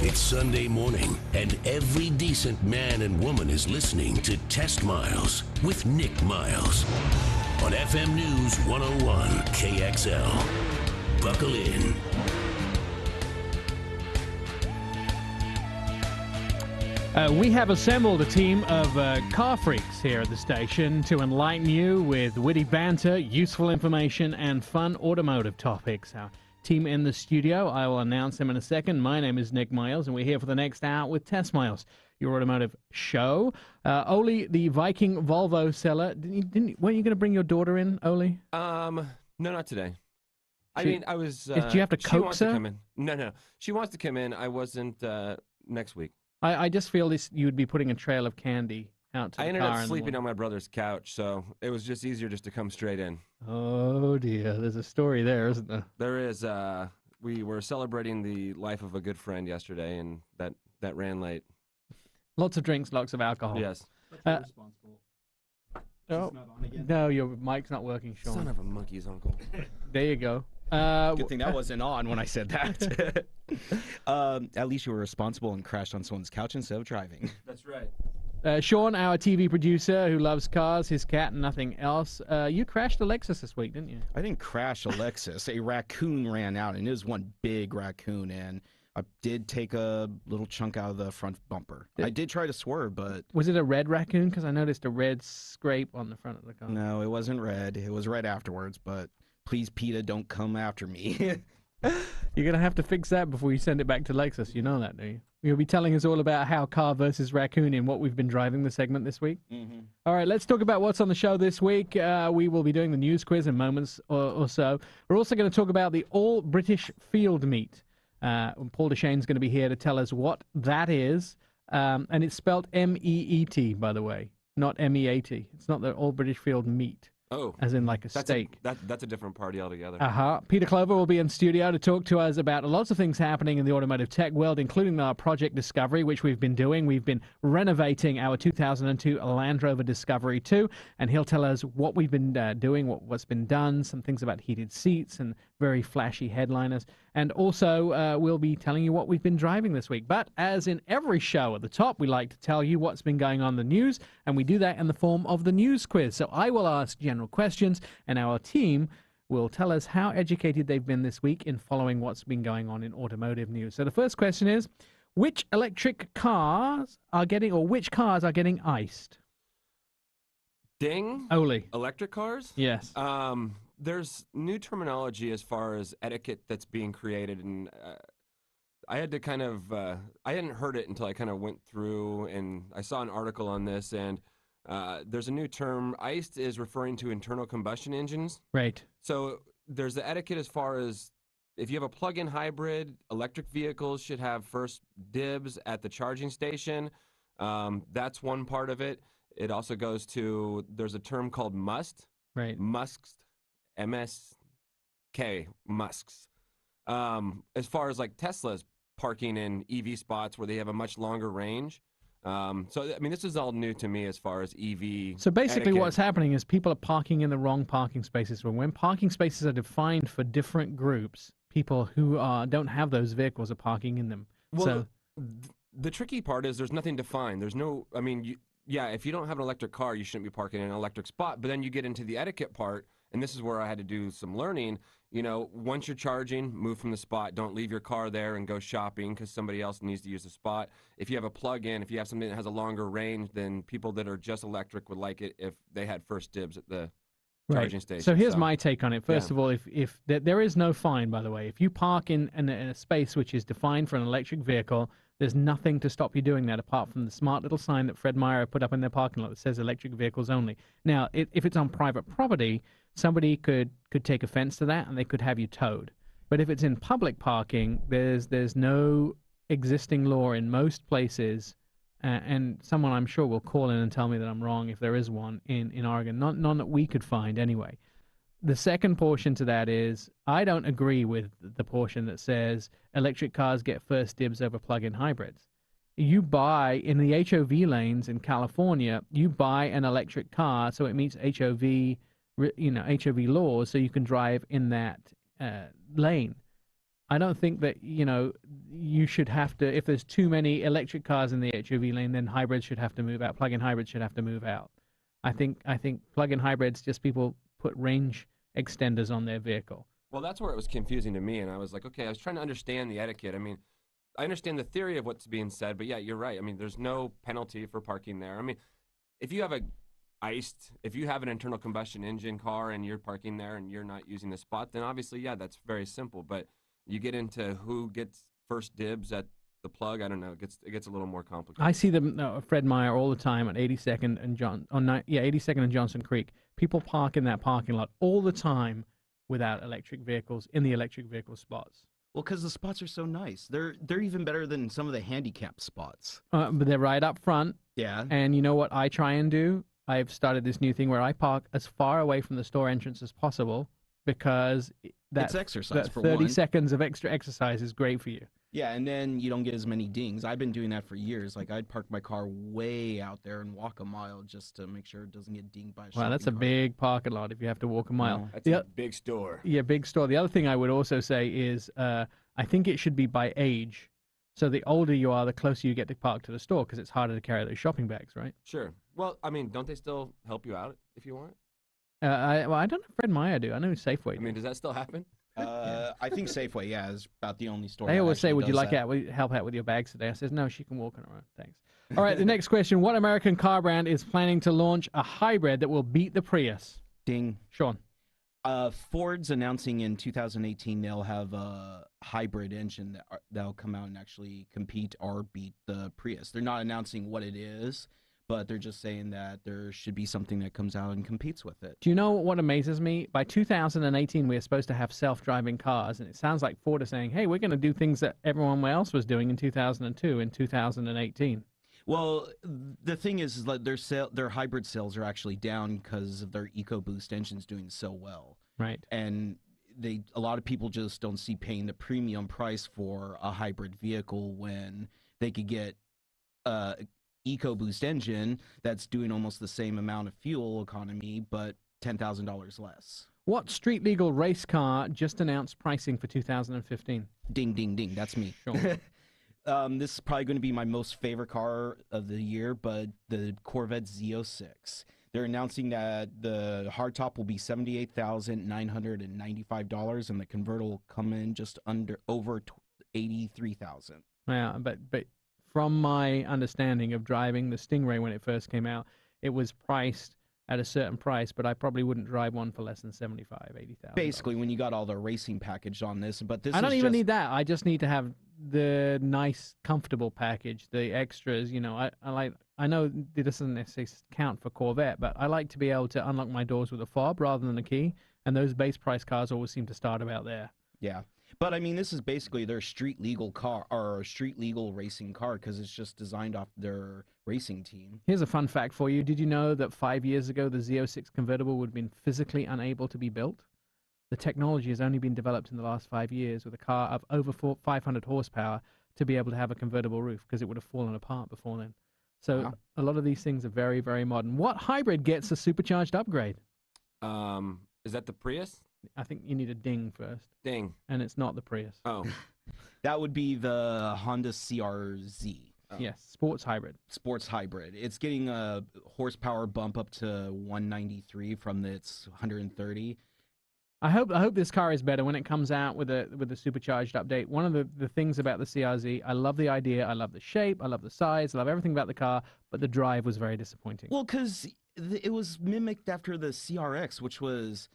It's Sunday morning, and every decent man and woman is listening to Test Miles with Nick Miles on FM News 101 KXL. Buckle in. We have assembled a team of car freaks here at the station to enlighten you with witty banter, useful information, and fun automotive topics. Our team in the studio, I will announce them in a second. My name is Nick Miles, and we're here for the next hour with Test Miles, your automotive show. Oli, the Viking Volvo seller, weren't you going to bring your daughter in, Oli? No, not today. I mean, I was... do you have to she coax wants her? to come in. No. She wants to come in. I wasn't next week. I just feel you would be putting a trail of candy out to the car. I ended up sleeping on my brother's couch, so it was just easier just to come straight in. Oh, dear. There's a story there, isn't there? There is. We were celebrating the life of a good friend yesterday, and that ran late. Lots of drinks, lots of alcohol. Yes. That's responsible. Oh, Not on again. no, your mic's not working, Sean. Son of a monkey's uncle. There you go. Good thing that wasn't on when I said that. At least you were responsible and crashed on someone's couch instead of driving. That's right. Sean, our TV producer who loves cars, his cat, and nothing else. You crashed a Lexus this week, didn't you? I didn't crash a Lexus. A raccoon ran out, and it was one big raccoon, and I did take a little chunk out of the front bumper. I did try to swerve, but... Was it a red raccoon? Because I noticed a red scrape on the front of the car. No, it wasn't red. It was red afterwards, but please, PETA, don't come after me. You're going to have to fix that before you send it back to Lexus. You know that, do you? You'll be telling us all about how car versus raccoon in what we've been driving the segment this week. Mm-hmm. All right, let's talk about what's on the show this week. We will be doing the news quiz in moments or so. We're also going to talk about the All-British Field Meet. Paul Deschain's going to be here to tell us what that is. And it's spelled M-E-E-T, by the way, not M-E-A-T. It's not the All-British Field Meet. Oh. As in like a steak. That's a different party altogether. Peter Clover will be in studio to talk to us about lots of things happening in the automotive tech world, including our Project Discovery, which we've been doing. We've been renovating our 2002 Land Rover Discovery 2, and he'll tell us what we've been doing, what's been done, some things about heated seats and very flashy headliners. And also, we'll be telling you what we've been driving this week. But as in every show at the top, we like to tell you what's been going on in the news, and we do that in the form of the news quiz. So I will ask general questions, and our team will tell us how educated they've been this week in following what's been going on in automotive news. So the first question is, which cars are getting iced? Ding. Oli. Electric cars? Yes. There's new terminology as far as etiquette that's being created, and I had to kind of, I hadn't heard it until I kind of went through, and I saw an article on this, and there's a new term. Iced is referring to internal combustion engines. Right. So there's the etiquette as far as if you have a plug-in hybrid, electric vehicles should have first dibs at the charging station. That's one part of it. It also goes to, there's a term called must. Right. Musks. M-S-K, musks. As far as like Tesla's parking in EV spots where they have a much longer range. So, I mean, this is all new to me as far as EV So basically etiquette. what's happening is people are parking in the wrong parking spaces. When parking spaces are defined for different groups, people who don't have those vehicles are parking in them. Well, so the tricky part is there's nothing defined. There's no, I mean, yeah, if you don't have an electric car, you shouldn't be parking in an electric spot. But then you get into the etiquette part, and this is where I had to do some learning. You know, once you're charging, move from the spot. Don't leave your car there and go shopping because somebody else needs to use the spot. If you have a plug-in, if you have something that has a longer range, then people that are just electric would like it if they had first dibs at the charging station. So here's my take on it. First of all, if there is no fine, by the way. If you park in a space which is defined for an electric vehicle, there's nothing to stop you doing that apart from the smart little sign that Fred Meyer put up in their parking lot that says electric vehicles only. Now, if it's on private property, somebody could take offense to that and they could have you towed. But if it's in public parking, there's no existing law in most places, and someone I'm sure will call in and tell me that I'm wrong if there is one in Oregon. None that we could find anyway. The second portion to that is I don't agree with the portion that says electric cars get first dibs over plug-in hybrids. You buy, in the HOV lanes in California, you buy an electric car so it meets HOV laws so you can drive in that lane. I don't think that, you should have to, if there's too many electric cars in the HOV lane, then hybrids should have to move out. Plug-in hybrids should have to move out. I think plug-in hybrids, just people put range extenders on their vehicle. Well, that's where it was confusing to me, and I was like, okay, I was trying to understand the etiquette. I mean, I understand the theory of what's being said, but yeah, you're right. I mean, there's no penalty for parking there. I mean, if you have if you have an internal combustion engine car and you're parking there and you're not using the spot, then obviously, yeah, that's very simple. But you get into who gets first dibs at the plug. I don't know. It gets a little more complicated. I see them, Fred Meyer, all the time at 82nd and 82nd and Johnson Creek. People park in that parking lot all the time without electric vehicles in the electric vehicle spots. Well, because the spots are so nice. They're even better than some of the handicap spots. But they're right up front. Yeah. And you know what I try and do? I've started this new thing where I park as far away from the store entrance as possible, because it's exercise for 30 one. seconds of extra exercise is great for you. Yeah, and then you don't get as many dings. I've been doing that for years. Like, I'd park my car way out there and walk a mile just to make sure it doesn't get dinged by a shopping Wow, that's a cart. big parking lot if you have to walk a mile. That's a big store. Yeah, big store. The other thing I would also say is I think it should be by age. So the older you are, the closer you get to park to the store, because it's harder to carry those shopping bags, right? Sure. Well, I mean, don't they still help you out if you want? I don't know if Fred Meyer do. I know Safeway do. I mean, does that still happen? I think Safeway, yeah, is about the only store. They that always say, actually would you does like that. help out with your bags today? I says, no, she can walk on her own. Thanks. All right, the next question. What American car brand is planning to launch a hybrid that will beat the Prius? Ding. Sean. Ford's announcing in 2018 they'll have a hybrid engine that'll come out and actually compete or beat the Prius. They're not announcing what it is, but they're just saying that there should be something that comes out and competes with it. Do you know what amazes me? By 2018, we're supposed to have self-driving cars, and it sounds like Ford is saying, hey, we're going to do things that everyone else was doing in 2002 in 2018. Well, the thing is like their hybrid sales are actually down because of their EcoBoost engines doing so well. Right. And a lot of people just don't see paying the premium price for a hybrid vehicle when they could get EcoBoost engine that's doing almost the same amount of fuel economy, but $10,000 less. What street legal race car just announced pricing for 2015? Ding, ding, ding. That's me. Sure. This is probably going to be my most favorite car of the year, but the Corvette Z06. They're announcing that the hardtop will be $78,995, and the convertible will come in just over $83,000. Yeah, but from my understanding of driving the Stingray when it first came out, it was priced at a certain price, but I probably wouldn't drive one for less than $75,000-$80,000. Basically, when you got all the racing package on this, but this I don't is even just... need that. I just need to have the nice, comfortable package, the extras. You know, I know it doesn't necessarily count for Corvette, but I like to be able to unlock my doors with a fob rather than a key, and those base price cars always seem to start about there. Yeah. But I mean, this is basically their street legal car or street legal racing car because it's just designed off their racing team. Here's a fun fact for you. Did you know that 5 years ago the Z06 convertible would have been physically unable to be built? The technology has only been developed in the last 5 years with a car of over 500 horsepower to be able to have a convertible roof because it would have fallen apart before then. So Wow. A lot of these things are very, very modern. What hybrid gets a supercharged upgrade? Is that the Prius? I think you need a ding first. Ding. And it's not the Prius. Oh. That would be the Honda CR-Z. Yes, sports hybrid. Sports hybrid. It's getting a horsepower bump up to 193 from its 130. I hope this car is better when it comes out with a supercharged update. One of the things about the CR-Z, I love the idea, I love the shape, I love the size, I love everything about the car, but the drive was very disappointing. Well, because it was mimicked after the CRX, which was,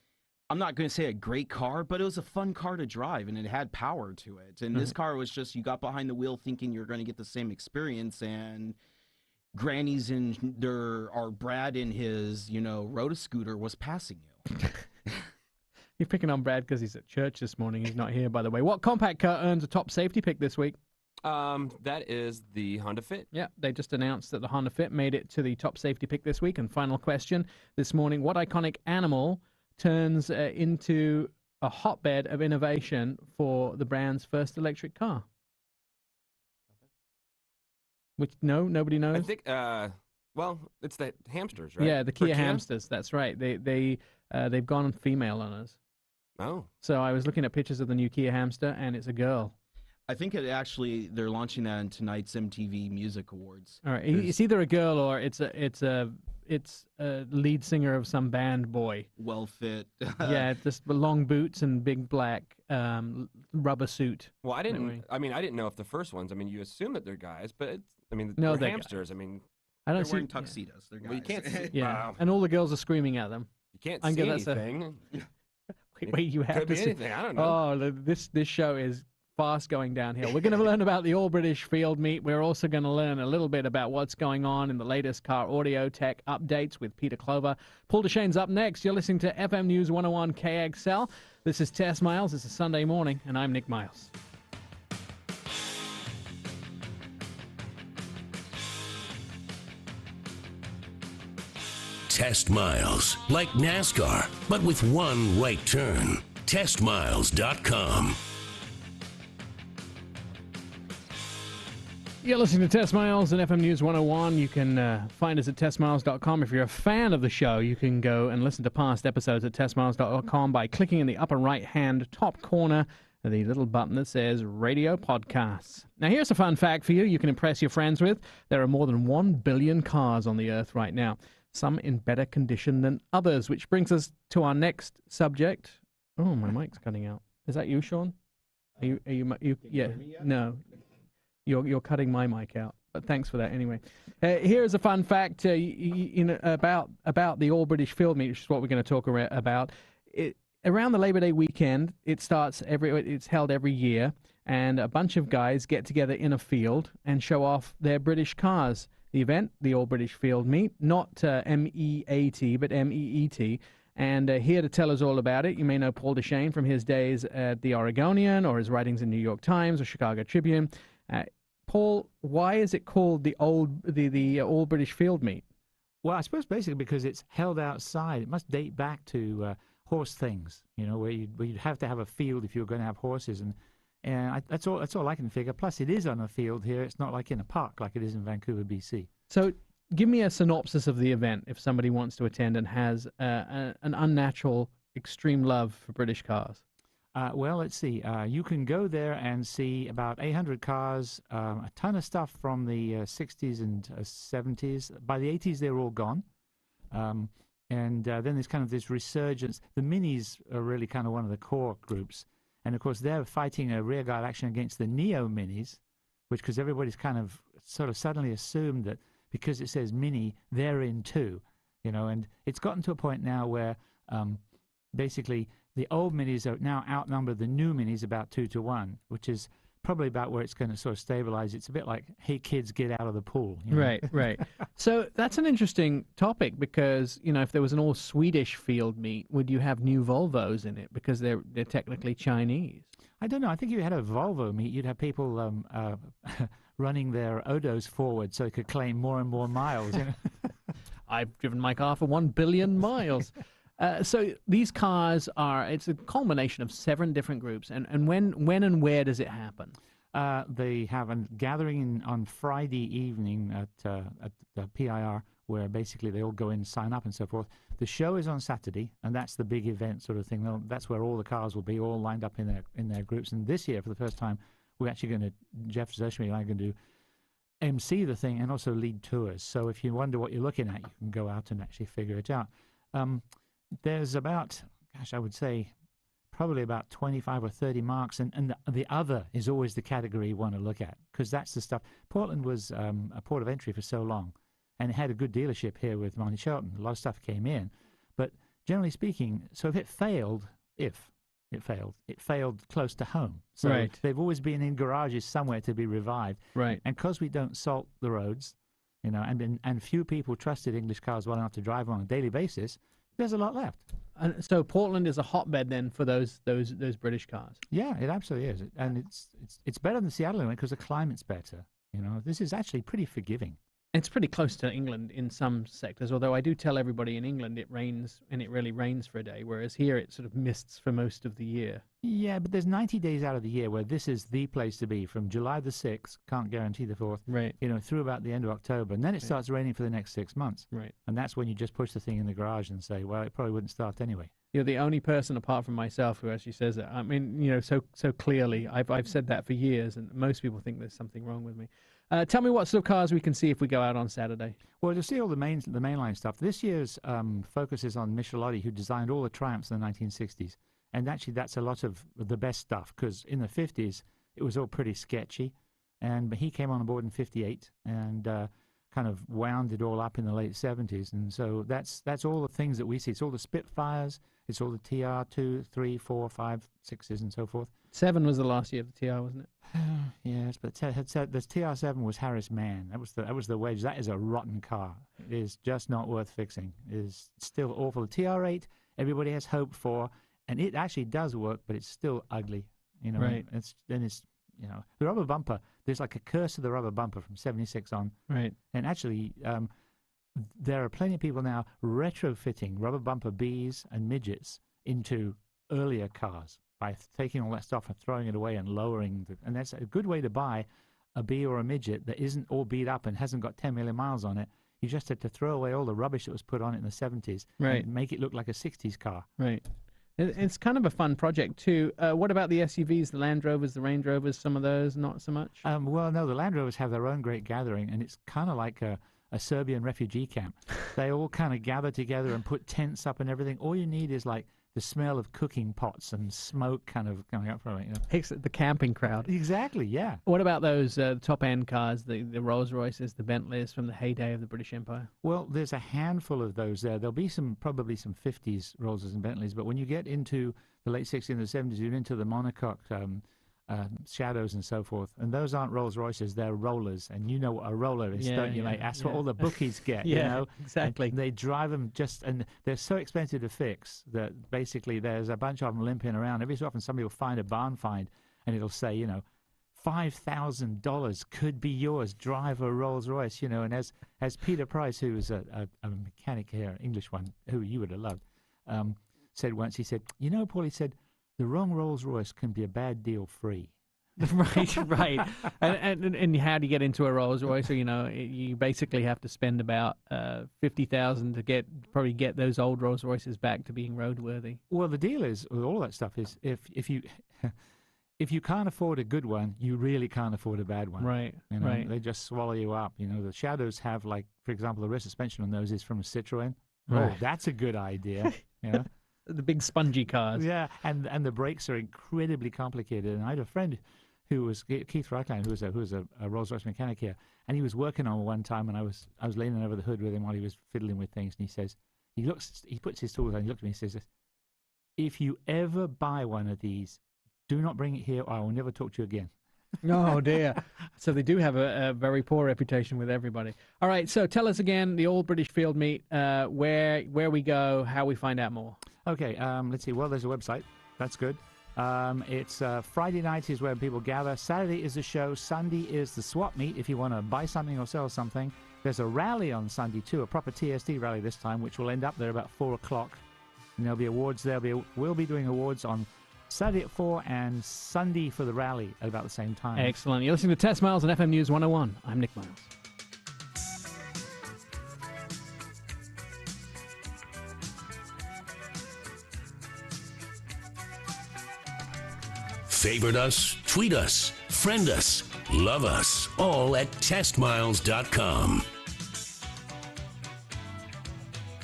I'm not going to say a great car, but it was a fun car to drive, and it had power to it. And this car was just, you got behind the wheel thinking you're going to get the same experience, and Granny's in there, or Brad in his, Roto-Scooter was passing you. You're picking on Brad because he's at church this morning. He's not here, by the way. What compact car earns a top safety pick this week? That is the Honda Fit. Yeah, they just announced that the Honda Fit made it to the top safety pick this week. And final question this morning, what iconic animal turns into a hotbed of innovation for the brand's first electric car? Which, nobody knows? I think, well, it's the hamsters, right? Yeah, the For Kia hamsters. That's right. They've gone female on us. Oh. So I was looking at pictures of the new Kia Hamster, and it's a girl. I think they're launching that in tonight's MTV Music Awards. All right, it's either a girl or it's a lead singer of some band boy. Well fit. Yeah, just long boots and big black rubber suit. Well, I didn't know if the first ones. I mean, you assume that they're guys, but No, they're they're hamsters. I mean, I don't They're see. wearing tuxedos. They're guys. well, you can't see. Yeah, Wow. and all the girls are screaming at them. You can't I'm see gonna- that's a- anything. Wait, you have Could to be see. anything. I don't know. Oh, this show is fast going downhill. We're going to learn about the All British Field Meet. We're also going to learn a little bit about what's going on in the latest car audio tech updates with Peter Clover. Paul Deschane's up next. You're listening to FM News 101 KXL. This is Tess Miles. It's a Sunday morning, and I'm Nick Miles. Test Miles, like NASCAR, but with one right turn. TestMiles.com. You're listening to Test Miles and FM News 101. You can find us at testmiles.com. If you're a fan of the show, you can go and listen to past episodes at testmiles.com by clicking in the upper right-hand top corner of the little button that says Radio Podcasts. Now, here's a fun fact for you you can impress your friends with. There are more than 1 billion cars on the Earth right now, some in better condition than others, which brings us to our next subject. Oh, my mic's cutting out. Is that you, Sean? Are you yeah, no. You're cutting my mic out, but thanks for that anyway. Here's a fun fact about the All British Field Meet, which is what we're going to talk about. Around the Labor Day weekend, it's held every year, and a bunch of guys get together in a field and show off their British cars. The event, the All British Field Meet, not M-E-A-T, but M-E-E-T. And here to tell us all about it, you may know Paul Deshane from his days at the Oregonian or his writings in New York Times or Chicago Tribune. Paul, why is it called the All British Field Meet? Well, I suppose basically because it's held outside. It must date back to horse things, where you'd have to have a field if you were going to have horses, and that's all I can figure. Plus, it is on a field here. It's not like in a park like it is in Vancouver, BC. So, give me a synopsis of the event if somebody wants to attend and has an unnatural, extreme love for British cars. Well, let's see. You can go there and see about 800 cars, a ton of stuff from the 60s and 70s. By the 80s, they were all gone. And then there's kind of this resurgence. The Minis are really kind of one of the core groups. And, of course, they're fighting a rearguard action against the Neo Minis, because everybody's kind of sort of suddenly assumed that because it says Mini, they're in too. And it's gotten to a point now where basically the old Minis are now outnumber the new Minis about 2-1, which is probably about where it's going to sort of stabilize. It's a bit like, hey, kids, get out of the pool. Right. So that's an interesting topic because, if there was an all Swedish field meet, would you have new Volvos in it because they're technically Chinese? I don't know. I think if you had a Volvo meet, you'd have people running their Odos forward so they could claim more and more miles. I've driven my car for 1 billion miles. So these cars it's a culmination of 7 different groups. And when and where does it happen? They have a gathering on Friday evening at the PIR where basically they all go in, sign up and so forth. The show is on Saturday, and that's the big event sort of thing. That's where all the cars will be all lined up in their groups. And this year, for the first time, we're actually going to, Jeff Zoshmi and I are going to MC the thing and also lead tours. So if you wonder what you're looking at, you can go out and actually figure it out. There's about, I would say, probably about 25 or 30 marks, and the other is always the category you want to look at, because that's the stuff. Portland was a port of entry for so long, and it had a good dealership here with Monty Shelton. A lot of stuff came in, but generally speaking, so if it failed close to home. So Right. They've always been in garages somewhere to be revived. Right. And because we don't salt the roads, and few people trusted English cars well enough to drive on a daily basis, there's a lot left. And so Portland is a hotbed then for those British cars. Yeah, it absolutely is, and it's better than Seattle anyway because the climate's better. This is actually pretty forgiving. It's pretty close to England in some sectors, although I do tell everybody in England it rains, and it really rains for a day, whereas here it sort of mists for most of the year. Yeah, but there's 90 days out of the year where this is the place to be. From July the 6th, can't guarantee the 4th, Right. through about the end of October. And then it Right. starts raining for the next 6 months. Right. And that's when you just push the thing in the garage and say, well, it probably wouldn't start anyway. You're the only person apart from myself who actually says it. I mean, so clearly. I've said that for years, and most people think there's something wrong with me. Tell me what sort of cars we can see if we go out on Saturday. Well, you'll see all the mainline stuff. This year's focus is on Michelotti, who designed all the Triumphs in the 1960s. And actually, that's a lot of the best stuff, because in the 50s, it was all pretty sketchy. But he came on board in 58 and kind of wound it all up in the late 70s. And so that's all the things that we see. It's all the Spitfires. It's all the TR2, 3, 4, 5, 6s, and so forth. 7 was the last year of the TR, wasn't it? Yes, but the TR7 was Harris Mann. That was the wedge. That is a rotten car. It is just not worth fixing. It is still awful. The TR8, everybody has hope for. And it actually does work, but it's still ugly, Right. The rubber bumper. There's like a curse of the rubber bumper from '76 on. Right. And actually, there are plenty of people now retrofitting rubber bumper Bs and midgets into earlier cars by taking all that stuff and throwing it away and lowering. And that's a good way to buy a B or a midget that isn't all beat up and hasn't got 10 million miles on it. You just had to throw away all the rubbish that was put on it in the '70s, Right. and make it look like a '60s car. Right. It's kind of a fun project, too. What about the SUVs, the Land Rovers, the Range Rovers, some of those, not so much? Well, no, the Land Rovers have their own great gathering, and it's kind of like a Serbian refugee camp. They all kind of gather together and put tents up and everything. All you need is like the smell of cooking pots and smoke kind of coming up from it. It's the camping crowd. Exactly, yeah. What about those top-end cars, the Rolls-Royces, the Bentleys from the heyday of the British Empire? Well, there's a handful of those there. There'll be probably some 50s Rollses and Bentleys, but when you get into the late 60s and the 70s, you're into the monocoque Shadows and so forth, and those aren't Rolls Royces, they're rollers, and you know what a roller is, don't you, mate? That's what all the bookies get. Exactly. And they drive them and they're so expensive to fix that basically there's a bunch of them limping around. Every so often somebody will find a barn find, and it'll say, $5,000 could be yours. Drive a Rolls Royce, And as Peter Price, who was a mechanic here, an English one, who you would have loved, said once, he said, Paul, he said, the wrong Rolls Royce can be a bad deal free. right. And how do you get into a Rolls Royce? So, you basically have to spend about $50,000 to probably get those old Rolls Royces back to being roadworthy. Well, the deal is with all that stuff is if you can't afford a good one, you really can't afford a bad one. Right. Right. They just swallow you up. The Shadows have, like, for example, the rear suspension on those is from a Citroën. Right. Oh, that's a good idea. The big spongy cars. Yeah, and the brakes are incredibly complicated. And I had a friend who was Keith Reichlein, who was a Rolls-Royce mechanic here, and he was working on one time, and I was leaning over the hood with him while he was fiddling with things, and he says, he puts his tools on, and he looks at me and says, if you ever buy one of these, do not bring it here, or I will never talk to you again. Oh, dear. So they do have a very poor reputation with everybody. All right, so tell us again, the All British Field Meet, where we go, how we find out more. Okay, let's see. Well, there's a website. That's good. It's Friday night is where people gather. Saturday is the show. Sunday is the swap meet if you want to buy something or sell something. There's a rally on Sunday, too, a proper TSD rally this time, which will end up there about 4 o'clock. And there'll be awards there. We'll be doing awards on Saturday at 4 and Sunday for the rally at about the same time. Excellent. You're listening to Test Miles on FM News 101. I'm Nick Miles. Favorite us, tweet us, friend us, love us, all at testmiles.com.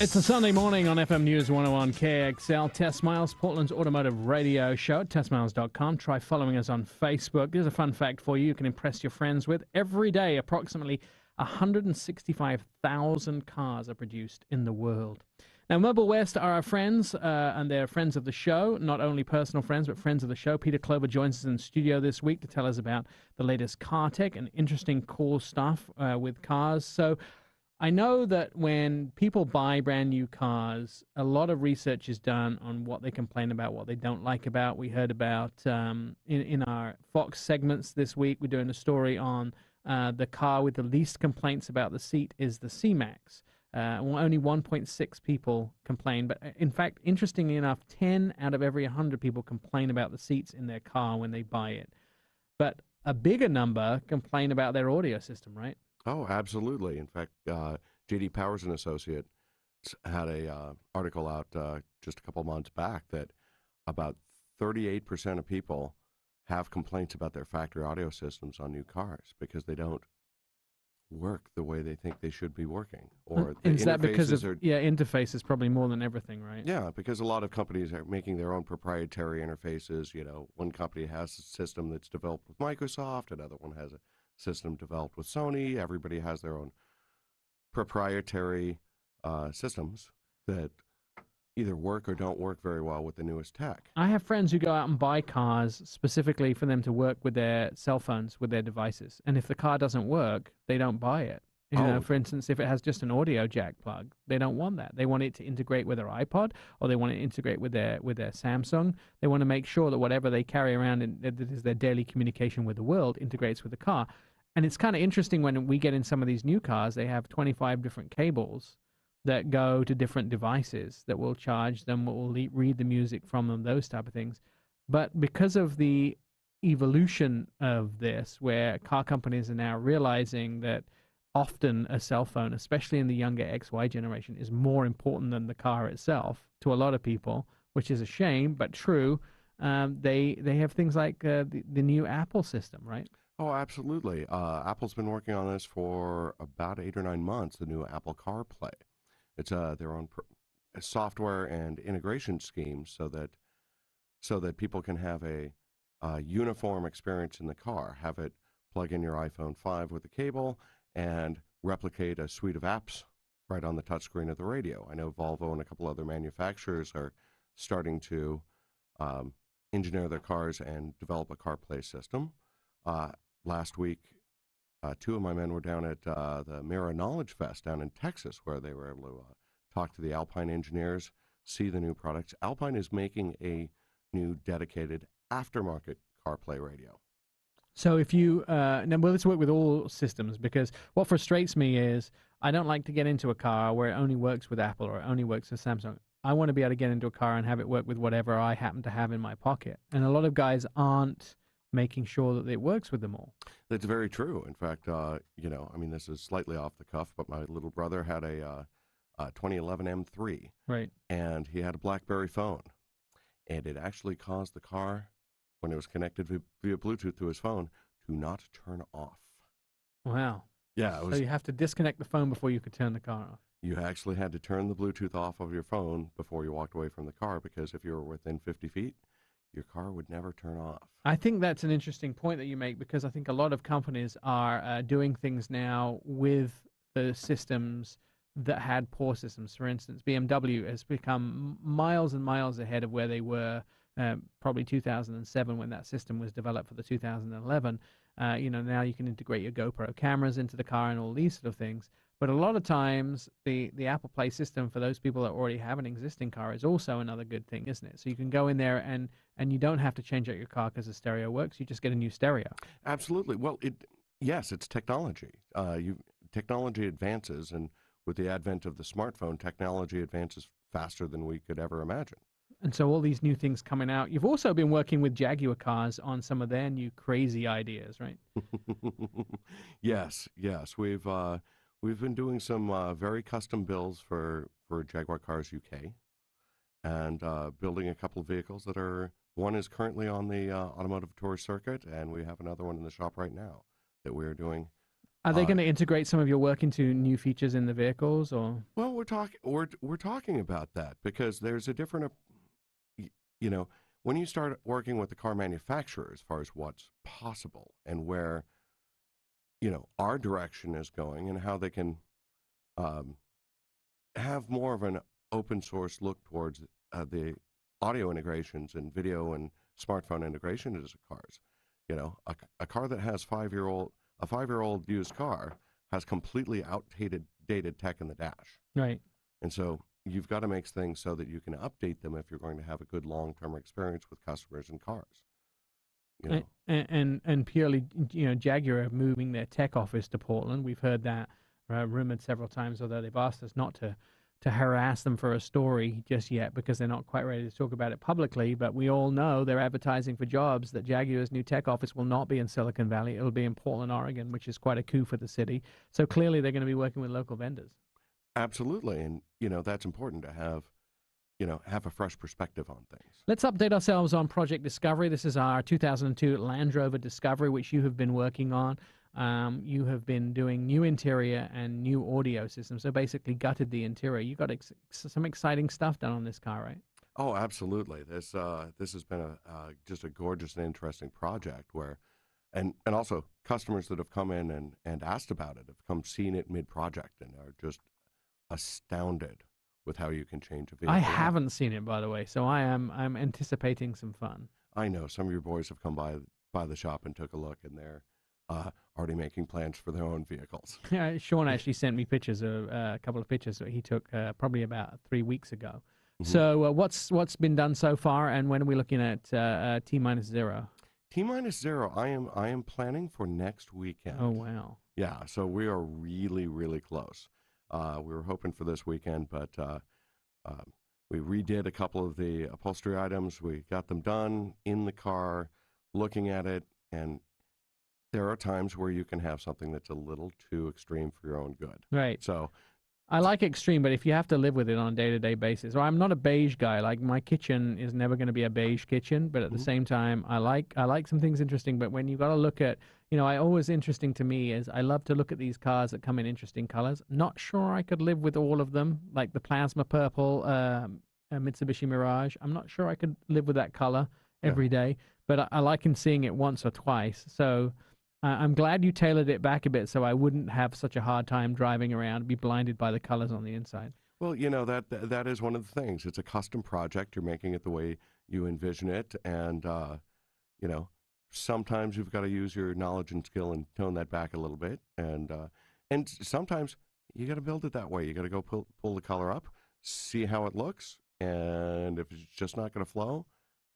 It's a Sunday morning on FM News 101 KXL. Test Miles, Portland's automotive radio show at testmiles.com. Try following us on Facebook. Here's a fun fact for you can impress your friends with. Every day, approximately 165,000 cars are produced in the world. Now, Mobile West are our friends, and they're friends of the show, not only personal friends, but friends of the show. Peter Clover joins us in the studio this week to tell us about the latest car tech and interesting, cool stuff with cars. So I know that when people buy brand new cars, a lot of research is done on what they complain about, what they don't like about. We heard about, in our Fox segments this week, we're doing a story on the car with the least complaints about the seat is the C-Max. Only 1.6 people complain, but in fact, interestingly enough, 10 out of every 100 people complain about the seats in their car when they buy it. But a bigger number complain about their audio system, right? Oh, absolutely. In fact, J.D. Powers and Associates had a article out just a couple months back that about 38% of people have complaints about their factory audio systems on new cars because they don't work the way they think they should be working, or the Is that because interfaces of are. interfaces probably more than everything, right? Yeah, because a lot of companies are making their own proprietary interfaces. You know, one company has a system that's developed with Microsoft, another one has a system developed with Sony. Everybody has their own proprietary systems that either work or don't work very well with the newest tech. I have friends who go out and buy cars specifically for them to work with their cell phones, with their devices. And if the car doesn't work, they don't buy it. You know, for instance, if it has just an audio jack plug, they don't want that. They want it to integrate with their iPod, or they want it to integrate with their Samsung. They want to make sure that whatever they carry around that is their daily communication with the world integrates with the car. And it's kind of interesting when we get in some of these new cars, they have 25 different cables that go to different devices that will charge them, will read the music from them, those type of things. But because of the evolution of this, where car companies are now realizing that often a cell phone, especially in the younger XY generation, is more important than the car itself to a lot of people, which is a shame, but true. They have things like the new Apple system, right? Oh, absolutely. Apple's been working on this for about 8 or 9 months, the new Apple CarPlay. It's their own software and integration scheme so that people can have a uniform experience in the car. Have it plug in your iPhone 5 with a cable and replicate a suite of apps right on the touchscreen of the radio. I know Volvo and a couple other manufacturers are starting to engineer their cars and develop a CarPlay system. Last week, 2 of my men were down at the Mira Knowledge Fest down in Texas, where they were able to talk to the Alpine engineers, see the new products. Alpine is making a new dedicated aftermarket CarPlay radio. So if you now, well, let's work with all systems, because what frustrates me is I don't like to get into a car where it only works with Apple or it only works with Samsung. I want to be able to get into a car and have it work with whatever I happen to have in my pocket. And a lot of guys aren't making sure that it works with them all. That's very true. In fact, you know, I mean, this is slightly off the cuff, but my little brother had a 2011 M3. Right. And he had a BlackBerry phone. And it actually caused the car, when it was connected via Bluetooth to his phone, to not turn off. Wow. Yeah. So you have to disconnect the phone before you could turn the car off. You actually had to turn the Bluetooth off of your phone before you walked away from the car, because if you were within 50 feet, your car would never turn off. I think that's an interesting point that you make, because I think a lot of companies are doing things now with the systems that had poor systems. For instance, BMW has become miles and miles ahead of where they were probably 2007 when that system was developed for the 2011. You know, now you can integrate your GoPro cameras into the car and all these sort of things. But a lot of times, the Apple Play system for those people that already have an existing car is also another good thing, isn't it? So you can go in there and you don't have to change out your car because the stereo works. You just get a new stereo. Absolutely. Well, yes, it's technology. Technology advances, and with the advent of the smartphone, technology advances faster than we could ever imagine. And so all these new things coming out. You've also been working with Jaguar cars on some of their new crazy ideas, right? Yes. We've been doing some very custom builds for Jaguar Cars UK, and building a couple of vehicles that are, one is currently on the automotive tour circuit, and we have another one in the shop right now that we're doing. Are they going to integrate some of your work into new features in the vehicles, or? Well, we're talking about that, because there's a different, you know, when you start working with the car manufacturer as far as what's possible and where, you know, our direction is going and how they can have more of an open source look towards the audio integrations and video and smartphone integration into cars. You know, a car that has a 5-year-old used car has completely outdated tech in the dash. Right. And so you've got to make things so that you can update them if you're going to have a good long-term experience with customers and cars. You know? And purely, you know, Jaguar are moving their tech office to Portland. We've heard that rumored several times, although they've asked us not to harass them for a story just yet because they're not quite ready to talk about it publicly. But we all know they're advertising for jobs that Jaguar's new tech office will not be in Silicon Valley. It'll be in Portland, Oregon, which is quite a coup for the city. So clearly they're going to be working with local vendors. Absolutely. And, that's important to have a fresh perspective on things. Let's update ourselves on Project Discovery. This is our 2002 Land Rover Discovery, which you have been working on. You have been doing new interior and new audio systems, so basically gutted the interior. You got some exciting stuff done on this car, right? Oh, absolutely. This has been just a gorgeous and interesting project where, and also customers that have come in and asked about it have come seeing it mid-project and are just astounded with how you can change a vehicle. I haven't seen it, by the way, so I'm anticipating some fun. I know some of your boys have come by the shop and took a look, and they're already making plans for their own vehicles. Yeah, Sean actually sent me pictures of a couple of pictures that he took probably about 3 weeks ago. Mm-hmm. So what's been done so far, and when are we looking at T-0? T-0, I am planning for next weekend. Oh, wow. Yeah, so we are really, really close. We were hoping for this weekend, but we redid a couple of the upholstery items. We got them done in the car, looking at it, and there are times where you can have something that's a little too extreme for your own good. Right. So I like extreme, but if you have to live with it on a day-to-day basis, or I'm not a beige guy. Like my kitchen is never going to be a beige kitchen, but at the same time, I like some things interesting. But when you got to look at, always interesting to me is I love to look at these cars that come in interesting colors. Not sure I could live with all of them, like the plasma purple Mitsubishi Mirage. I'm not sure I could live with that color every day, but I like seeing it once or twice. So I'm glad you tailored it back a bit so I wouldn't have such a hard time driving around, be blinded by the colors on the inside. Well, that is one of the things. It's a custom project. You're making it the way you envision it. And, sometimes you've got to use your knowledge and skill and tone that back a little bit. And sometimes you got to build it that way. You got to go pull the color up, see how it looks. And if it's just not going to flow,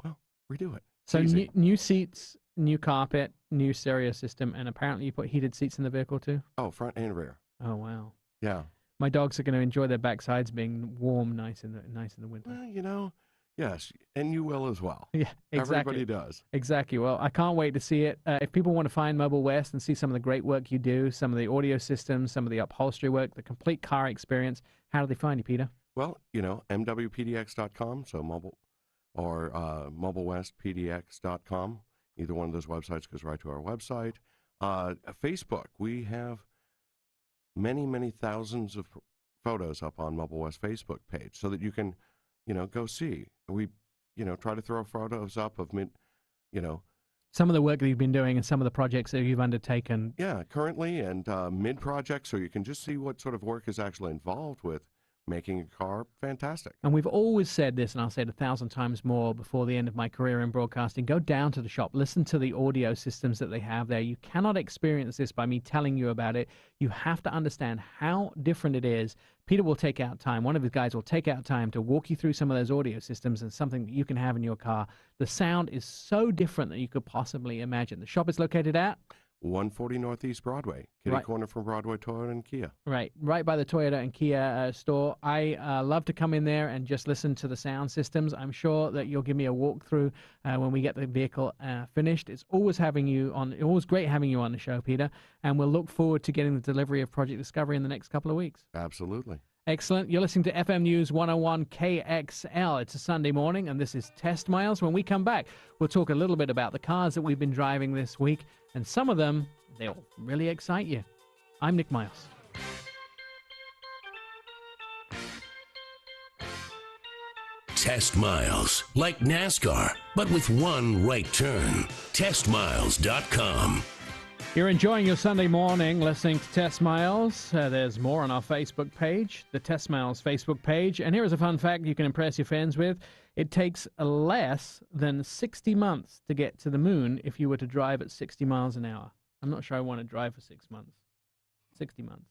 well, redo it. So new seats, new carpet, new stereo system, and apparently you put heated seats in the vehicle too? Oh, front and rear. Oh, wow. Yeah. My dogs are going to enjoy their backsides being warm, nice in the winter. Well, yes, and you will as well. Yeah, exactly. Everybody does. Exactly. Well, I can't wait to see it. If people want to find Mobile West and see some of the great work you do, some of the audio systems, some of the upholstery work, the complete car experience, how do they find you, Peter? Well, mwpdx.com, so mobile, or mobilewestpdx.com. Either one of those websites goes right to our website. Facebook, we have many, many thousands of photos up on Mobile West Facebook page so that you can, go see. We, try to throw photos up of some of the work that you've been doing and some of the projects that you've undertaken. Yeah, currently and mid-project, so you can just see what sort of work is actually involved with making a car fantastic. And we've always said this, and I'll say it 1,000 times more before the end of my career in broadcasting, go down to the shop, listen to the audio systems that they have there. You cannot experience this by me telling you about it. You have to understand how different it is. Peter will take out time. One of his guys will take out time to walk you through some of those audio systems and something that you can have in your car. The sound is so different than you could possibly imagine. The shop is located at 140 Northeast Broadway, kitty corner from Broadway Toyota and Kia. Right by the Toyota and Kia store. I love to come in there and just listen to the sound systems. I'm sure that you'll give me a walkthrough when we get the vehicle finished. It's always always great having you on the show, Peter, and we'll look forward to getting the delivery of Project Discovery in the next couple of weeks. Absolutely. Excellent. You're listening to FM News 101 KXL. It's a Sunday morning, and this is Test Miles. When we come back, we'll talk a little bit about the cars that we've been driving this week, and some of them, they'll really excite you. I'm Nick Miles. Test Miles, like NASCAR, but with one right turn. TestMiles.com. You're enjoying your Sunday morning listening to Test Miles. There's more on our Facebook page, the Test Miles Facebook page. And here is a fun fact you can impress your fans with. It takes less than 60 months to get to the moon if you were to drive at 60 miles an hour. I'm not sure I want to drive for 6 months. 60 months.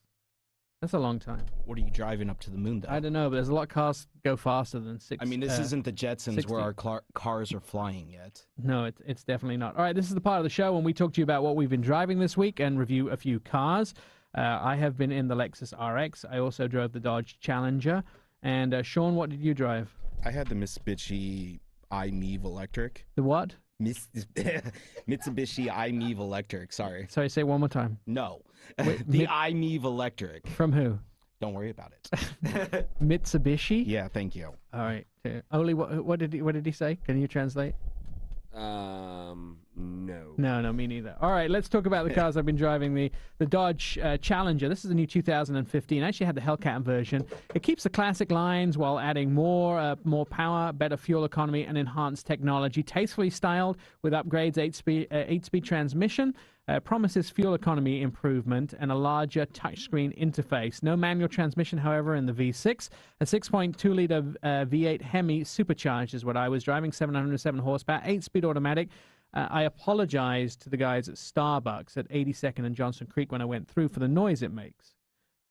That's a long time. What are you driving up to the moon, though? I don't know, but there's a lot of cars go faster than 60. I mean, this isn't the Jetsons 60. where our cars are flying yet. No, it's definitely not. All right, this is the part of the show when we talk to you about what we've been driving this week and review a few cars. I have been in the Lexus RX. I also drove the Dodge Challenger. And Sean, what did you drive? I had the Mitsubishi iMEV Electric. The what? Mitsubishi iMEV Electric. Sorry. Sorry, say it one more time. No. Wait, The iMEV Electric. From who? Don't worry about it. Mitsubishi? Yeah, thank you. All right. Oli, what did he say? Can you translate? No. No, me neither. All right, let's talk about the cars I've been driving. The Dodge Challenger. This is the new 2015. I actually had the Hellcat version. It keeps the classic lines while adding more power, better fuel economy, and enhanced technology. Tastefully styled with upgrades, 8-speed transmission. Promises fuel economy improvement and a larger touchscreen interface. No manual transmission, however, in the V6. A 6.2-liter V8 Hemi supercharged is what I was driving, 707 horsepower, 8-speed automatic. I apologized to the guys at Starbucks at 82nd and Johnson Creek when I went through for the noise it makes.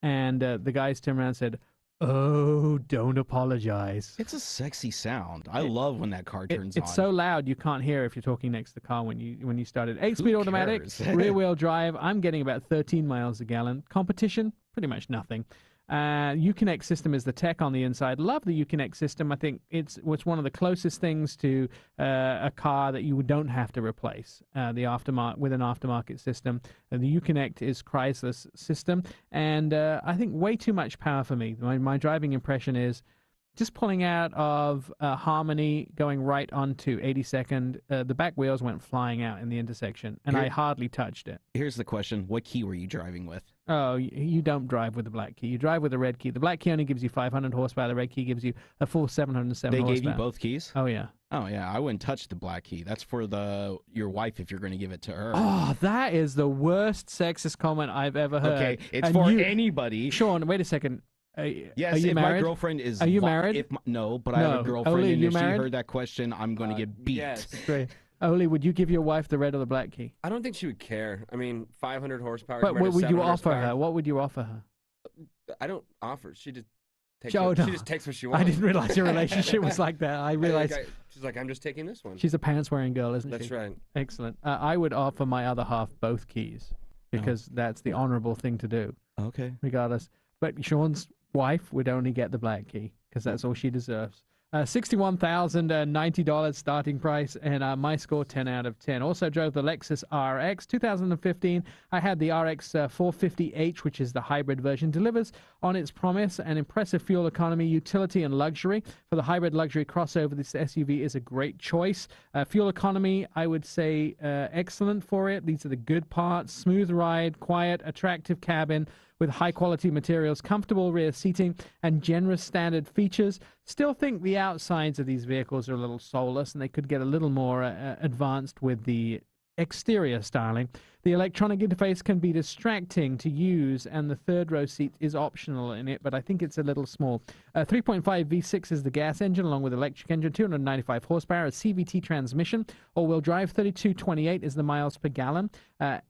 And the guys turned around and said, "Oh, don't apologize." It's a sexy sound. I love when that car turns on. It's so loud you can't hear if you're talking next to the car when you started. 8-speed automatic, rear-wheel drive. I'm getting about 13 miles a gallon. Competition, pretty much nothing. Uconnect system is the tech on the inside. Love the Uconnect system. I think it's one of the closest things to a car that you don't have to replace the aftermarket with an aftermarket system. The Uconnect is Chrysler's system, and I think way too much power for me. My driving impression is just pulling out of Harmony, going right onto 82nd. The back wheels went flying out in the intersection, and I hardly touched it. Here's the question. What key were you driving with? Oh, you don't drive with the black key. You drive with the red key. The black key only gives you 500 horsepower. The red key gives you a full 707 horsepower. They gave you both keys? Oh, yeah. Oh, yeah. I wouldn't touch the black key. That's for your wife if you're going to give it to her. Oh, that is the worst sexist comment I've ever heard. Okay, it's for anybody. Sean, wait a second. Yes, are you if married? My girlfriend is... Are you married? No, but I have a girlfriend, Oli, and if married? she heard that question, I'm going to get beat. Yes. Great. Oli, would you give your wife the red or the black key? I don't think she would care. I mean, 500 horsepower. But what would you offer horsepower. her? What would you offer her? I don't offer. She just takes. Oh, no. She just takes what she wants. I didn't realize your relationship was like that. I realized she's like, I'm just taking this one. she's a pants-wearing girl, isn't she? That's right. Excellent. I would offer my other half both keys because that's the honorable thing to do. Okay. Regardless. But Sean's wife would only get the black key because that's all she deserves. $61,090 starting price, and my score 10 out of 10. Also drove the Lexus RX 2015. I had the RX 450h, which is the hybrid version. Delivers on its promise an impressive fuel economy, utility, and luxury. For the hybrid luxury crossover, this SUV is a great choice. Fuel economy, I would say excellent for it. These are the good parts. Smooth ride, quiet, attractive cabin with high-quality materials, comfortable rear seating, and generous standard features. Still think the outsides of these vehicles are a little soulless, and they could get a little more advanced with the exterior styling. The electronic interface can be distracting to use, and the third-row seat is optional in it, but I think it's a little small. 3.5 V6 is the gas engine, along with electric engine, 295 horsepower, a CVT transmission, all-wheel drive, 3228 is the miles per gallon.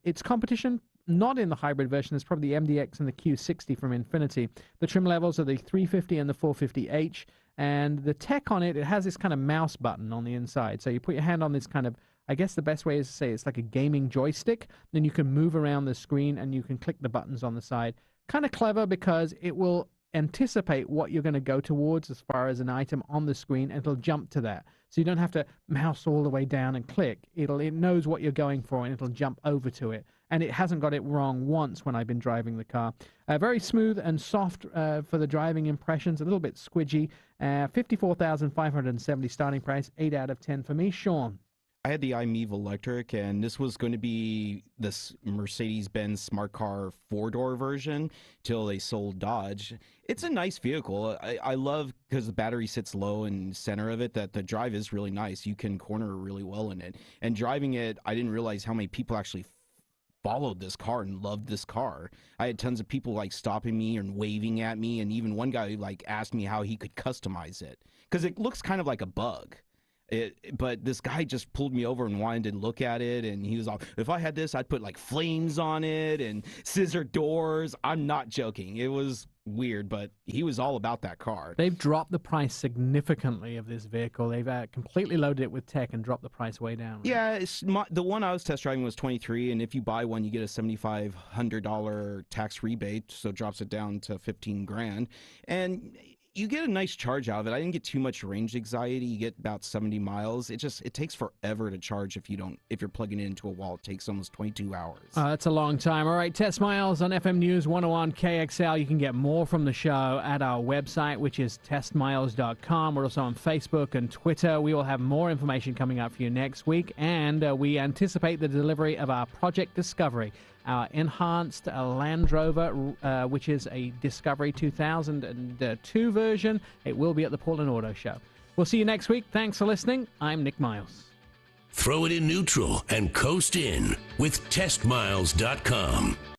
Its competition, not in the hybrid version, is probably the MDX and the Q60 from Infiniti. The trim levels are the 350 and the 450h, and the tech on it has this kind of mouse button on the inside. So you put your hand on this kind of, I guess the best way is to say it's like a gaming joystick. Then you can move around the screen and you can click the buttons on the side. Kind of clever because it will anticipate what you're going to go towards as far as an item on the screen, and it'll jump to that. So you don't have to mouse all the way down and click. It knows what you're going for, and it'll jump over to it. And it hasn't got it wrong once when I've been driving the car. Very smooth and soft for the driving impressions, a little bit squidgy. 54,570 starting price, 8 out of 10 for me. Sean? I had the iMEV Electric, and this was going to be this Mercedes-Benz Smart Car 4-door version till they sold Dodge. It's a nice vehicle. I love, because the battery sits low in center of it, that the drive is really nice. You can corner really well in it. And driving it, I didn't realize how many people actually followed this car and loved this car. I had tons of people like stopping me and waving at me, and even one guy like asked me how he could customize it, because it looks kind of like a bug. But this guy just pulled me over and wanted to look at it, and he was all, if I had this, I'd put like flames on it and scissor doors. I'm not joking. It was weird, but he was all about that car. They've dropped the price significantly of this vehicle. They've completely loaded it with tech and dropped the price way down. Right? Yeah, the one I was test driving was 23, and if you buy one, you get a $7,500 tax rebate, so it drops it down to 15 grand. And you get a nice charge out of it. I didn't get too much range anxiety. You get about 70 miles. It takes forever to charge if you're plugging it into a wall. It takes almost 22 hours. That's a long time. All right, Test Miles on FM News 101 KXL. You can get more from the show at our website, which is testmiles.com. We're also on Facebook and Twitter. We will have more information coming up for you next week, and we anticipate the delivery of our Project Discovery, our enhanced Land Rover, which is a Discovery 2002 version. It will be at the Portland Auto Show. We'll see you next week. Thanks for listening. I'm Nick Miles. Throw it in neutral and coast in with testmiles.com.